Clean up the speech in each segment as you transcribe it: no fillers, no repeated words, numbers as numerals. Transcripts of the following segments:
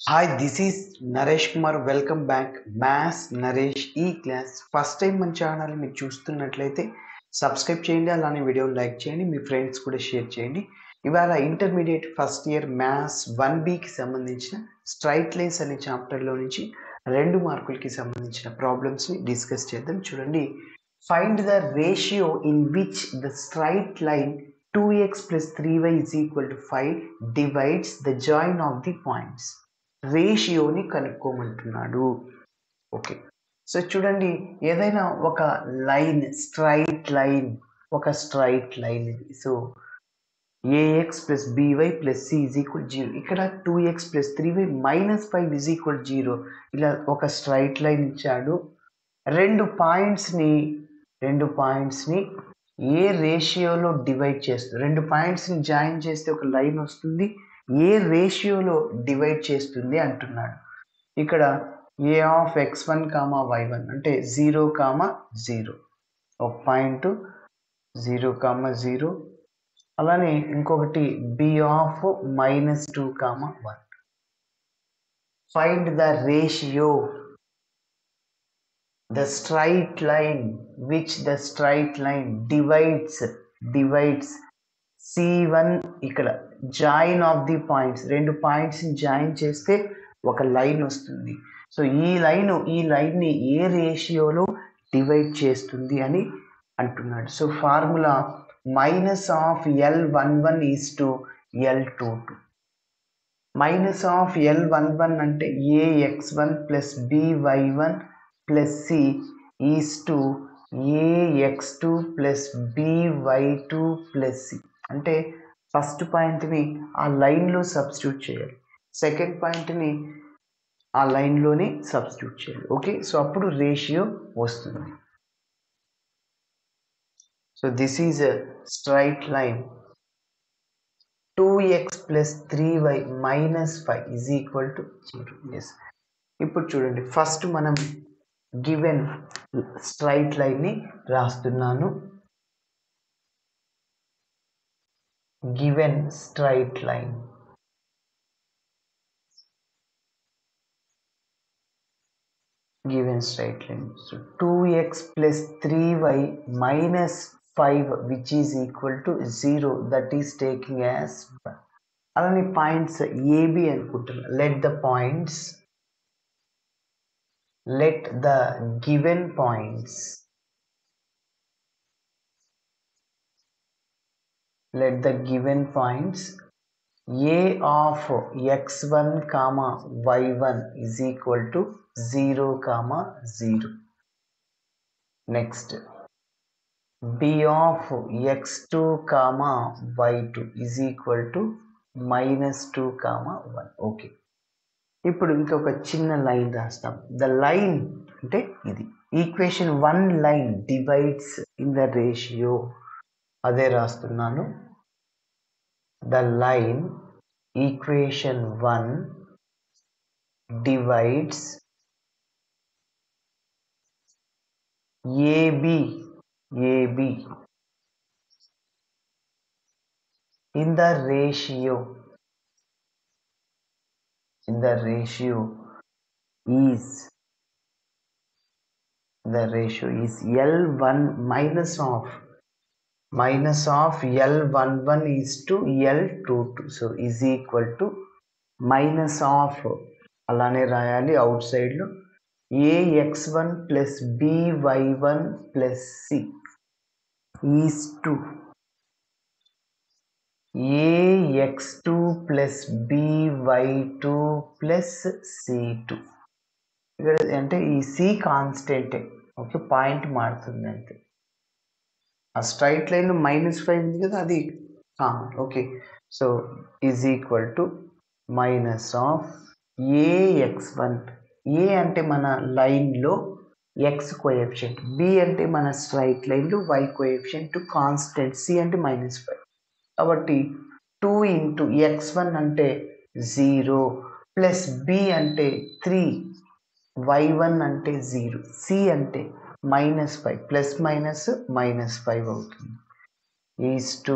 Hi, this is Naresh Kumar. Welcome back. Maths Naresh ఈ class first time మన channel మీరు చూస్తున్నట్లయితే subscribe చేయండి, అలానే వీడియో లైక్ చేయండి, మీ ఫ్రెండ్స్ కూడా షేర్ చేయండి. ఇవాళ ఇంటర్మీడియట్ ఫస్ట్ ఇయర్ మ్యాథ్స్ 1Bకి సంబంధించిన స్ట్రైట్ లైన్స్ అనే చాప్టర్లో నుంచి 2 మార్కులకి సంబంధించిన ప్రాబ్లమ్స్ని డిస్కస్ చేద్దాం. చూడండి, find the ratio in which the straight line 2x plus 3y is equal to 5 divides the join of the points. రేషియోని కనుక్కోమంటున్నాడు. ఓకే, సో చూడండి, ఏదైనా ఒక లైన్ స్ట్రైట్ లైన్ ఇది. So ax plus by plus c is equal 0. ఇక్కడ 2x plus 3y minus 5 is equal 0. ఇలా ఒక straight line ఇచ్చాడు. రెండు పాయింట్స్ని ఏ రేషియోలో డివైడ్ చేస్తుంది, రెండు పాయింట్స్ని జాయిన్ చేస్తే ఒక లైన్ వస్తుంది, ఏ రేషియోలో డివైడ్ చేస్తుంది అంటున్నాడు. ఇక్కడ a ఆఫ్ x1, y1 అంటే 0, 0 ఒక పాయింట్ 0, 0. అలానే ఇంకొకటి b of -2, 1. Find the ratio the straight line which the straight line divides C1. ఇక్కడ జాయిన్ ఆఫ్ ది పాయింట్స్, రెండు పాయింట్స్ జాయిన్ చేస్తే ఒక లైన్ వస్తుంది. సో ఈ లైన్ని ఏ రేషియోలో డివైడ్ చేస్తుంది అని అంటున్నాడు. So formula minus of L11 is to L22. Minus of L11 అంటే ax1 plus by1 plus c is to ax2 plus by2 plus c. అంటే ఫస్ట్ పాయింట్ని ఆ లైన్లో సబ్స్టిట్యూట్ చేయాలి, సెకండ్ పాయింట్ని ఆ లైన్లోనే సబ్స్టిట్యూట్ చేయాలి. ఓకే, సో అప్పుడు రేషియో వస్తుంది. So this is a straight line 2x plus 3y minus 5 is equal to 0. Yes, ఇప్పుడు చూడండి, ఫస్ట్ మనం గివెన్ స్ట్రైట్ లైన్ని రాస్తున్నాను. Given straight line so 2x plus 3y minus 5 which is equal to 0, that is taking as 1. అలానే points AB అనుకుంటున్నా. let the given points a of x1, y1 is equal to 0, 0. Next, b of x2, y2 is equal to -2, 1. Okay, ఇప్పుడు ఇంకొక చిన్న line రాస్తాం. The line అంటే ఇది equation 1 line divides in the ratio, అదే రాస్తున్నాను. The line equation 1 divides AB in the ratio is L1 minus of L11 is to L22. so is equal to minus of, అలానే రాయాలి out సైడ్లో, ax1 plus by1 plus c is to ax2 plus by2 plus c2. ఇక్కడ అంటే ఈ c కాన్స్టెంటే. Okay, point మారుతుంది అంతే. ఆ straight లైన్లో -5 ఉంది కదా, అది common. Okay, so is equal to minus of ax1. ఏ అంటే మన లైన్లో x కోఎఫిషియంట్, b అంటే మన స్ట్రైట్ లైన్లో y కోఎఫిషియంట్, కాన్స్టెంట్, c అంటే -5. కాబట్టి 2 ఇంటూ x1 అంటే 0 ప్లస్ b అంటే 3, y1 అంటే 0, c అంటే -5, ప్లస్ మైనస్ -5 అవుతుంది. ఈజ్ టు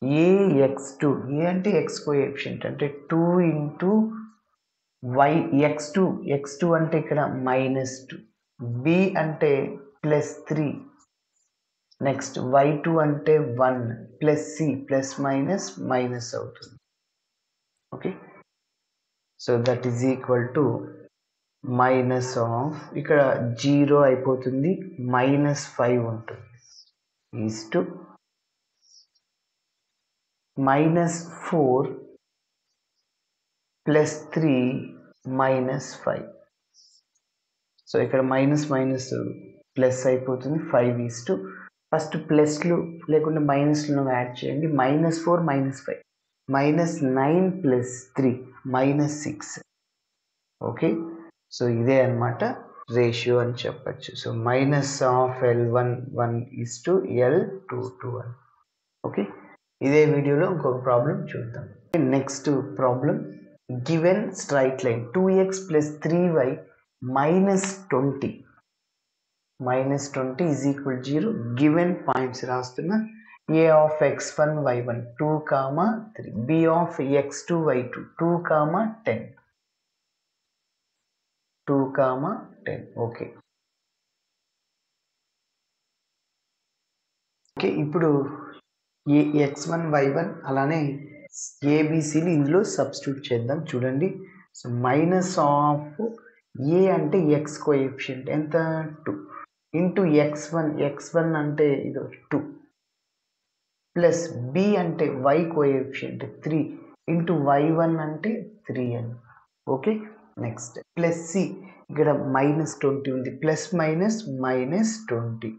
ఏ x2 ఏ అంటే x కోఎఫిషియంట్ అంటే 2 ఇంటూ y x2 అంటే ఇక్కడ -2 b అంటే +3 నెక్స్ట్ y2 అంటే 1 ప్లస్ c ప్లస్ మైనస్ అవుతుంది. Okay, so that is equal to minus of ఇక్కడ 0 అయిపోతుంది, -5 ఉంటుంది ఈజ్ టు -4 ప్లస్ 3 -5. సో ఇక్కడ మైనస్ ప్లస్ అయిపోతుంది, 5 ఈజ్ టు ఫస్ట్ ప్లస్లు లేకుంటే మైనస్లను యాడ్ చేయండి. -4 -5 -9 ప్లస్ 3 -6. ఓకే, సో ఇదే అనమాట రేషియో అని చెప్పచ్చు. So -L11 is to L22. Okay, ఇదే వీడియోలో ఇంకొక ప్రాబ్లం చూద్దాం. Next problem, given straight line 2x plus 3y -20 is equal 0. Given points రాస్తున్నా, a of x1 y1 2, 3, b of x2 y2 2, 10 2, 10. Okay, ఇప్పుడు x1 y1 అలానే ఏబిసిని ఇందులో సబ్స్టిట్యూట్ చేద్దాం. చూడండి, సో మైనస్ ఆఫ్ ఏ అంటే ఎక్స్ కోఎఫిషియంట్ ఎంత 2 ఇంటూ x1 అంటే ఇది 2 ప్లస్ బి అంటే y కోఎఫిషియంట్ 3 ఇంటూ y1 అంటే 3 అని. ఓకే, నెక్స్ట్ ప్లస్ సి ఇక్కడ -20 ఉంది, plus -20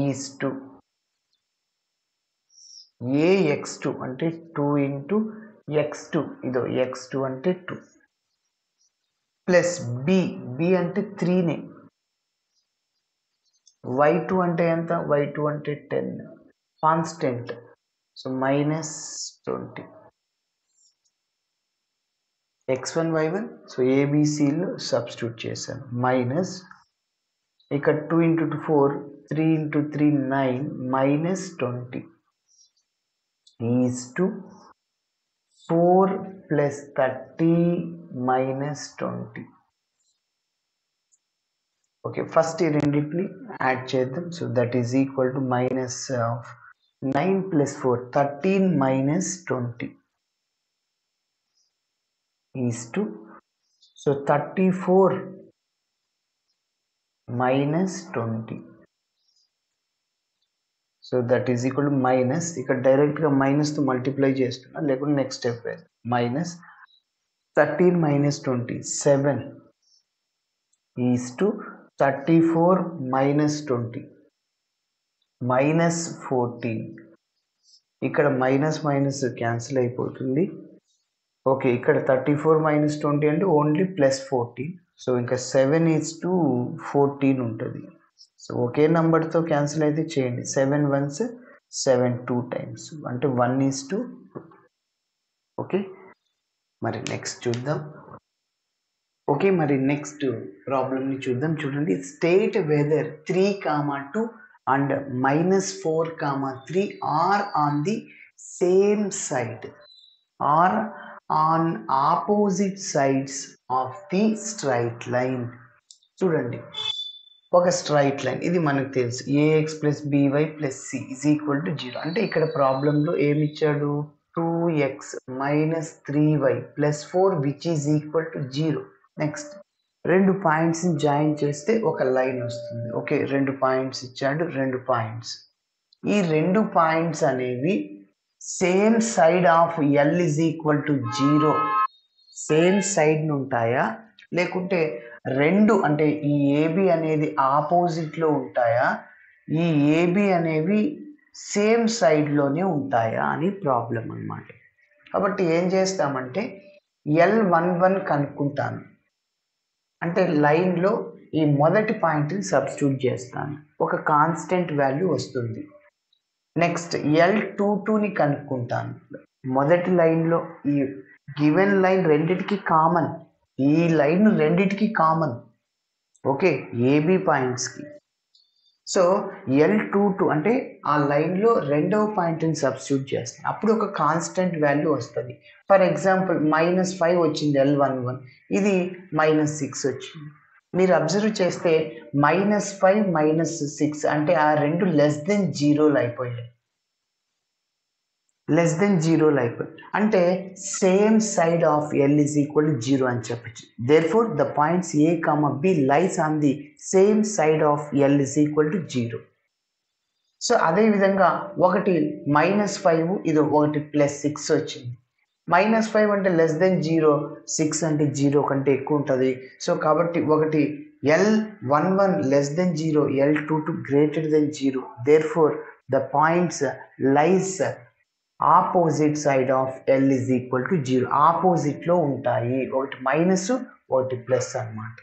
is to A x2 అంటే 2 ఇంటూ x2 ఇదో x2 అంటే 2 ప్లస్ బి అంటే 3నే, y2 అంటే ఎంత, y2 అంటే 10 constant, so -20 x1 y1. So ఏబిసిలో సబ్స్టిట్యూట్ చేశాను. మైనస్ ఇక్కడ 2 into 4 3 into 3 9 -20 is to 4 plus 30 -20. Okay, first ఈ రెండింటిని యాడ్ చేద్దాం. So that is equal to minus of 9 plus 4 13 -20 is to, so 34 -20. So that is equal to minus, ఇక్కడ డైరెక్ట్గా మైనస్తో multiply చేస్తున్నా, లేకుంటే next step minus 13 -20 7 is to 34 -20 -14. ఇక్కడ minus cancel అయిపోతుంది. ఓకే, ఇక్కడ 34 -20 అంటే ఓన్లీ +14. సో ఇంకా 7 ఈజ్ టు 14 ఉంటుంది. సో ఒకే నెంబర్తో క్యాన్సిల్ అయితే చేయండి. 7 1s 7 2 టైమ్స్ అంటే 1:2. ఓకే, మరి నెక్స్ట్ చూద్దాం. ఓకే, మరి నెక్స్ట్ ప్రాబ్లమ్ని చూద్దాం. చూడండి, state whether 3, 2 and -4, 3 are on the same side or on opposite sides of the straight line. చూడండి, ఒక స్ట్రైట్ లైన్ ఇది మనకు తెలుసు, ax plus by plus c is equal to 0. అంటే ఇక్కడ ప్రాబ్లంలో ఏమి ఇచ్చాడు, 2x minus 3y plus 4 which is equal to 0. Next రెండు పాయింట్స్ని జాయిన్ చేస్తే ఒక లైన్ వస్తుంది. ఓకే, 2 పాయింట్స్ ఇచ్చాడు, 2 పాయింట్స్. ఈ 2 పాయింట్స్ అనేవి same side of L is equal to 0 same side ఉంటాయా, లేకుంటే రెండు అంటే ఈ ఏబి అనేది ఆపోజిట్లో ఉంటాయా, ఈ ఏబి అనేవి సేమ్ సైడ్లోనే ఉంటాయా అని ప్రాబ్లం అన్నమాట. కాబట్టి ఏం చేస్తామంటే L11 కనుక్కుంటాను, అంటే లైన్లో ఈ మొదటి పాయింట్ని సబ్స్టిట్యూట్ చేస్తాను, ఒక కాన్స్టెంట్ వాల్యూ వస్తుంది. నెక్స్ట్ L22ని కనుక్కుంటాను, మొదటి లైన్లో ఈ గివెన్ లైన్ రెండిటికి కామన్, ఈ లైన్ రెండిటికి కామన్. ఓకే, ఏబి పాయింట్స్కి. సో L22 అంటే ఆ లైన్లో రెండవ పాయింట్ని సబ్స్టిట్యూట్ చేస్తాను, అప్పుడు ఒక కాన్స్టెంట్ వాల్యూ వస్తుంది. ఫర్ ఎగ్జాంపుల్ -5 వచ్చింది L11, ఇది -6 వచ్చింది. మీరు అబ్జర్వ్ చేస్తే -5 -6 అంటే ఆ రెండు లెస్ దెన్ జీరోలు అయిపోయాయి. లెస్ దెన్ జీరోలు అయిపోయాయి అంటే same side of L is equal to 0 అని చెప్పచ్చు. Therefore the points A, B lies on the same side of L is equal to 0. So అదేవిధంగా ఒకటి -5, ఇది ఒకటి +6 వచ్చింది. -5 అంటే లెస్ దెన్ 0, 6 అంటే 0 కంటే ఎక్కువ ఉంటుంది. సో కాబట్టి ఒకటి L11 less than 0, L22 greater than 0. Therefore the points lies opposite side of L is equal to 0. ఆపోజిట్లో ఉంటాయి, ఒకటి మైనస్ ఒకటి ప్లస్ అన్నమాట.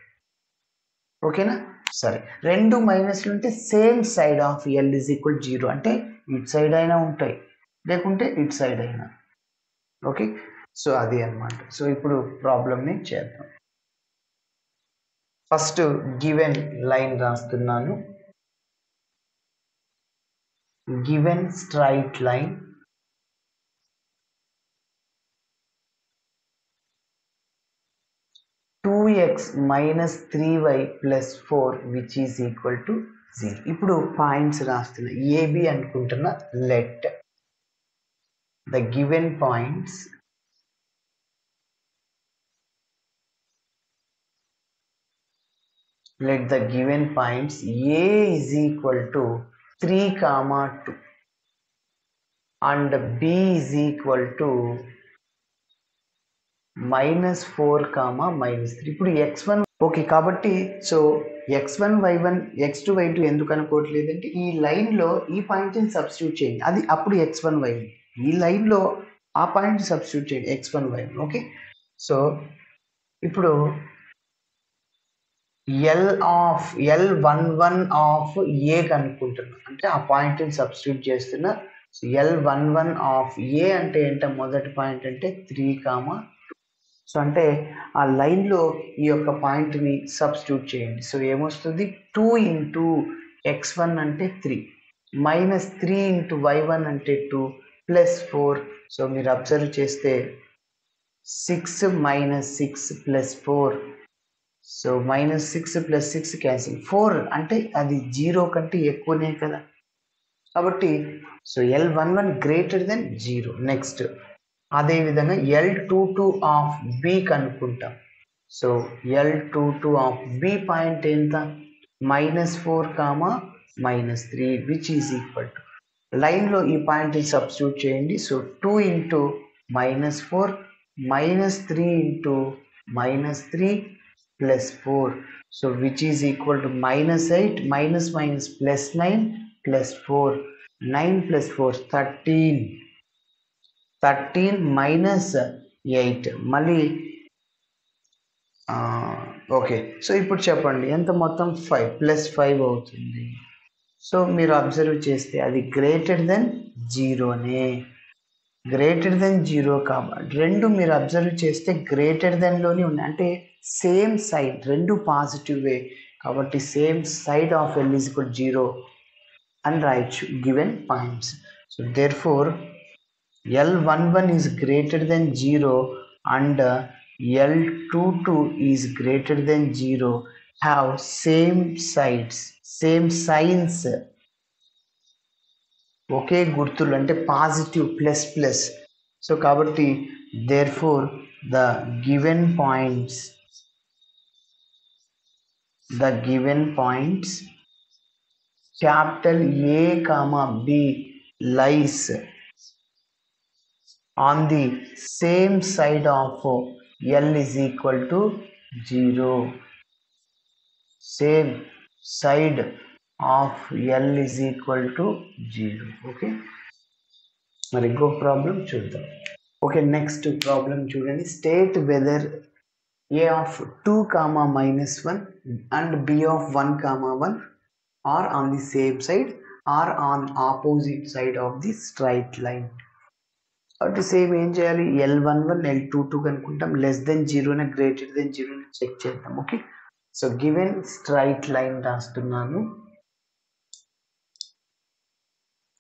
ఓకేనా? సరే, రెండు మైనస్లు ఉంటే same side of L is equal to 0 అంటే ఇటు సైడ్ అయినా ఉంటాయి, లేకుంటే ఇటు సైడ్ అయినా. ఓకే, సో అది అన్నమాట. సో ఇప్పుడు ప్రాబ్లమ్ని చేద్దాం. ఫస్ట్ గివెన్ లైన్ రాస్తున్నాను. Given straight line 2x minus 3y plus 4 which is equal to 0. ఇప్పుడు పాయింట్స్ రాస్తున్నా, AB అనుకుంటున్నా. Let the given points A is equal to 3, 2 and B is equal to -4, -3. ఇప్పుడు x1 ఓకే కాబట్టి so x1 y1 x2 y2 ఎందుకు అనుకోవట్లేదంటే ఈ లైన్లో ఈ పాయింట్ని సబ్స్టిట్యూట్ చేయండి, అది అప్పుడు x1 y1. ఈ లైన్లో ఆ పాయింట్ సబ్స్టిట్యూట్ చేయండి x1 y1. ఓకే, సో ఇప్పుడు L11 ఆఫ్ ఏ కనుక్కుంటున్నా, అంటే ఆ పాయింట్ని సబ్స్టిట్యూట్ చేస్తున్నా. సో L11 ఆఫ్ ఏ అంటే ఏంటో మొదటి పాయింట్ అంటే 3, సో అంటే ఆ లైన్లో ఈ యొక్క పాయింట్ని సబ్స్టిట్యూట్ చేయండి. సో ఏమొస్తుంది, 2 ఇంటూ x1 అంటే 3, -3 ఇంటూ y1 అంటే 2 +4. సో మీరు అబ్జర్వ్ చేస్తే 6 - 6 +4, సో -6 + 6 క్యాన్సిల్, 4 అంటే అది 0 కంటే ఎక్కువనే కదా. కాబట్టి so L11 greater than 0. Next అదేవిధంగా L22 ఆఫ్ B కనుక్కుంటాం. So L22 of B point ఎంత, -4, -3 విచ్ ఈజ్ ఈక్వల్ టు లైన్లో ఈ పాయింట్ని సబ్స్టిట్యూట్ చేయండి. So 2 into -4 -3 into -3 +4, so which is equal to -8 -9 +4, 9 + 4 13 -8 మళ్ళీ ఓకే. సో ఇప్పుడు చెప్పండి ఎంత మొత్తం 5 +5 అవుతుంది. సో మీరు అబ్జర్వ్ చేస్తే అది గ్రేటర్ దెన్ 0నే, గ్రేటర్ దెన్ 0 కాబట్టి రెండు మీరు అబ్జర్వ్ చేస్తే గ్రేటర్ దెన్లోనే ఉన్నాయి, అంటే సేమ్ సైడ్, రెండు పాజిటివే కాబట్టి same side of L is equal to 0 అని రాయొచ్చు given points. So therefore L11 is greater than 0 and L22 is greater than 0 have same sides, same signs, ఒకే గుర్తులు అంటే పాజిటివ్ ++. సో కాబట్టి therefore the given points capital A, B lies on the same side of L is equal to 0. Same side of L is equal to 0. Okay, మరి ఇంకో problem చూద్దాం. Okay, next problem చూడండి. State weather A of 2, -1 and B of 1, 1 are on the same side or on opposite side of the straight line. కాబట్టి same ఏం చేయాలి, L11 L22 కనుక్కుంటాం, less than 0 greater than 0 చెక్ చేద్దాం. Okay, so given straight line రాస్తున్నాను.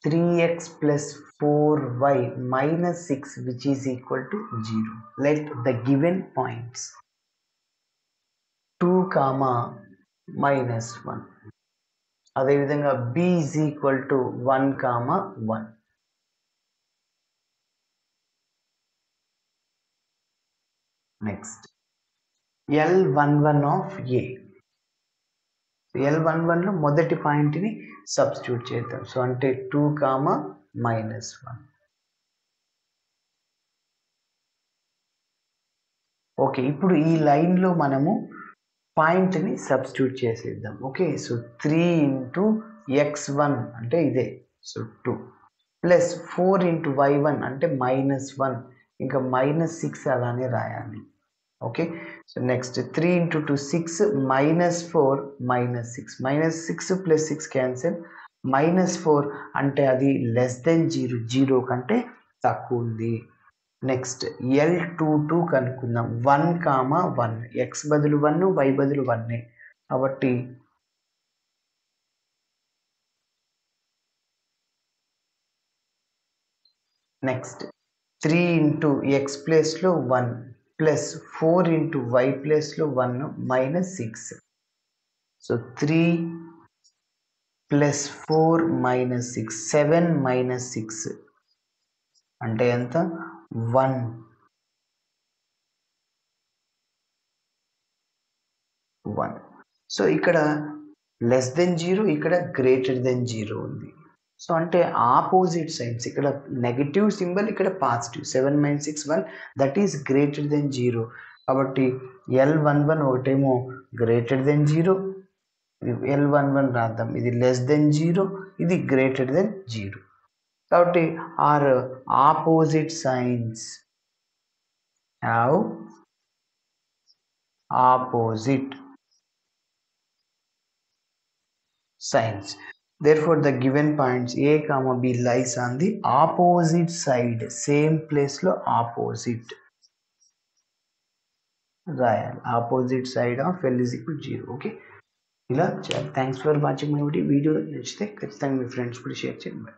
3x plus 4y minus 6 which is equal to 0. Let the given points 2 comma minus 1. అదేవిధంగా b is equal to 1 comma 1. Next L11 of a. L11 లో మొదటి point ని substitute చేద్దాం. So అంటే 2 comma minus 1. Okay, ఇప్పుడు ఈ line లో మనము పాయింట్ ని సబ్స్టిట్యూట్ చేసేద్దాం. ఓకే, సో 3 ఇంటూ x1 అంటే ఇదే, సో 2 ప్లస్ 4 ఇంటూ y1 అంటే మైనస్ 1, ఇంకా మైనస్ 6 అలానే రాయాలి. Okay, so next 3 into 2 6 minus 4 minus 6, minus 6 plus 6 cancel, minus 4 అంటే అది లెస్ దెన్ 0, 0 కంటే తక్కువ ఉంది. నెక్స్ట్ L22 కనుక్కుందాం. 1 కామా 1, x బదులు 1 y బదులు 1, కాబట్టి నెక్స్ట్ 3 ఇంటూ x ప్లేస్లో 1 ప్లస్ 4 ఇంటూ y ప్లేస్లో 1 minus 6, so 3 plus 4 minus 6, 7 minus 6 అంటే ఎంత 1. సో ఇక్కడ లెస్ దెన్ 0, ఇక్కడ గ్రేటర్ దెన్ 0 ఉంది. సో అంటే ఆపోజిట్ సైన్స్, ఇక్కడ నెగటివ్ సింబల్, ఇక్కడ positive. 7 minus 6 1, that is greater than 0. కాబట్టి L11 ఒకటేమో గ్రేటర్ దెన్ 0, L11 రాద్దాం, ఇది లెస్ దెన్ 0, ఇది గ్రేటర్ దెన్ 0. కాబట్టి are opposite signs have opposite signs. Therefore, the given points A comma B lies on the opposite side. Same place lo opposite. Right. Opposite side of L is equal to 0. Okay. Thanks for watching my video. Nechite khachitanga mee friends kuda share cheyandi.